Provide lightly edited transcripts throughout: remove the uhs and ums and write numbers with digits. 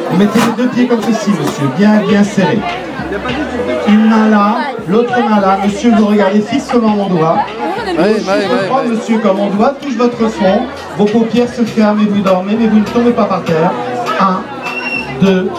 Vous mettez les deux pieds comme ceci, monsieur, bien serrés. Une main là, l'autre main là. Monsieur, vous regardez fixement mon doigt. Je prends, monsieur, quand mon doigt touche votre front, vos paupières se ferment et vous dormez, mais vous ne tombez pas par terre. 1, 2,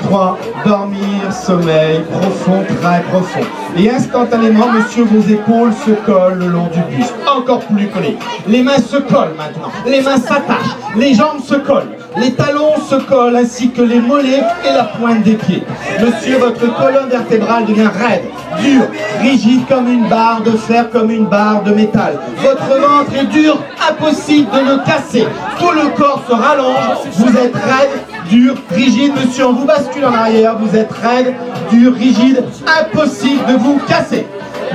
3, dormir, sommeil, profond, très profond. Et instantanément, monsieur, vos épaules se collent le long du buste. Encore plus collées. Les mains se collent maintenant. Les mains s'attachent. Les jambes se collent. Les talons se collent ainsi que les mollets et la pointe des pieds. Monsieur, votre colonne vertébrale devient raide, dure, rigide comme une barre de fer, comme une barre de métal. Votre ventre est dur, impossible de le casser. Tout le corps se rallonge. Vous êtes raide, dur, rigide. Monsieur, on vous bascule en arrière. Vous êtes raide, dur, rigide, impossible de vous casser.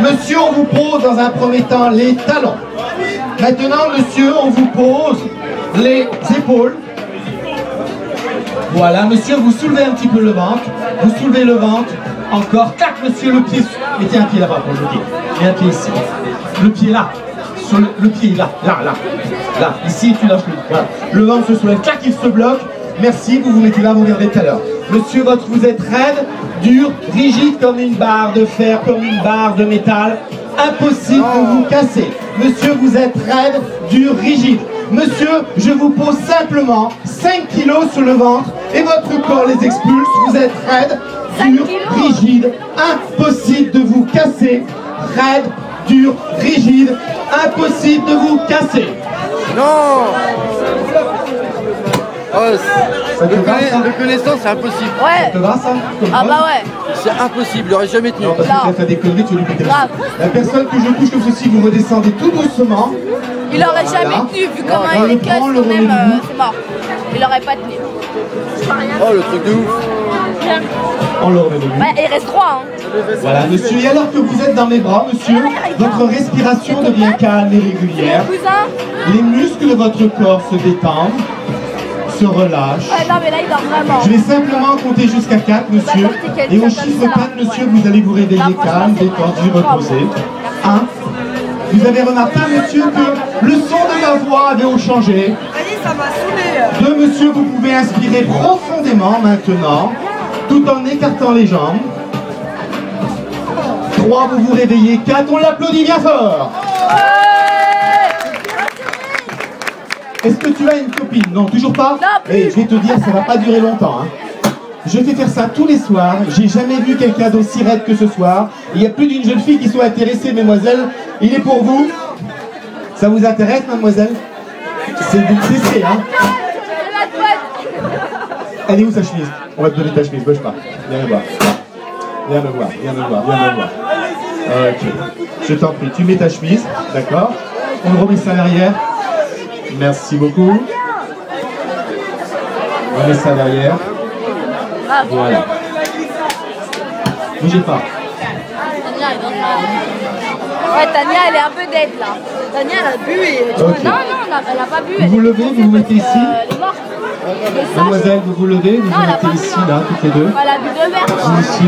Monsieur, on vous pose dans un premier temps les talons. Maintenant, monsieur, on vous pose les épaules. Voilà, monsieur, vous soulevez un petit peu le ventre. Vous soulevez le ventre. Encore. Clac, monsieur, le pied. Mettez un pied là-bas pour le pied. Et un pied ici. Le pied là. Sur le pied là. Là. Ici, tu lâches le. Voilà. Le ventre se soulève. Clac, il se bloque. Merci, vous vous mettez là, vous regardez tout à l'heure. Monsieur, vous êtes raide, dur, rigide comme une barre de fer, comme une barre de métal. Impossible de vous casser. Monsieur, vous êtes raide, dur, rigide. Monsieur, je vous pose simplement 5 kilos sur le ventre et votre corps les expulse. Vous êtes raide, dur, rigide. Impossible de vous casser. Raide, dur, rigide. Impossible de vous casser. Non. Oh, de connaissance, c'est impossible. Ouais. Ça te va, ça? Ah bah ouais. C'est impossible, il aurait jamais tenu. Non, parce que tu as fait des conneries, tu lui péter la tête. La personne que je touche comme ceci, vous redescendez tout doucement. Il aurait jamais tenu, vu comment il est casse, quand même, c'est mort. Il aurait pas tenu. Oh, le truc de ouf. On le remet debout. Ouais, il reste 3, hein. Voilà, monsieur. Et alors que vous êtes dans mes bras, monsieur, votre respiration devient calme et régulière. Les muscles de votre corps se détendent, se relâchent. Ouais, non, mais là, il dort vraiment. Je vais simplement compter jusqu'à 4, monsieur. Et au chiffre 4, monsieur, vous allez vous réveiller calme, détendu, reposé. 1. Vous avez remarqué, monsieur, que le son de ma voix avait changé. Ça m'a saoulé. 2, monsieur, vous pouvez inspirer profondément maintenant, tout en écartant les jambes. 3, vous vous réveillez. 4, on l'applaudit bien fort. Est-ce que tu as une copine? Non, toujours pas? Non, je vais te dire, ça va pas durer longtemps. Hein. Je fais faire ça tous les soirs. J'ai jamais vu quelqu'un d'aussi raide que ce soir. Il y a plus d'une jeune fille qui soit intéressée, mesdemoiselles. Il est pour vous. Ça vous intéresse, mademoiselle? C'est du CC, hein? Elle est où sa chemise? On va te donner ta chemise, bouge pas. Viens me voir. Viens me voir, viens me voir, viens me voir. Ok. Je t'en prie, tu mets ta chemise, d'accord? On remet ça à l'arrière. Merci beaucoup. On met ça derrière. Voilà. Bougez pas. Ouais, Tania, elle est un peu dead là. Tania, elle a bu et... Okay. Non, elle a pas bu. Vous vous levez, vous vous mettez ici. Elle est morte. Mademoiselle, vous vous levez, vous vous mettez ici, là, toutes les deux. Elle a bu 2 verres. Ici.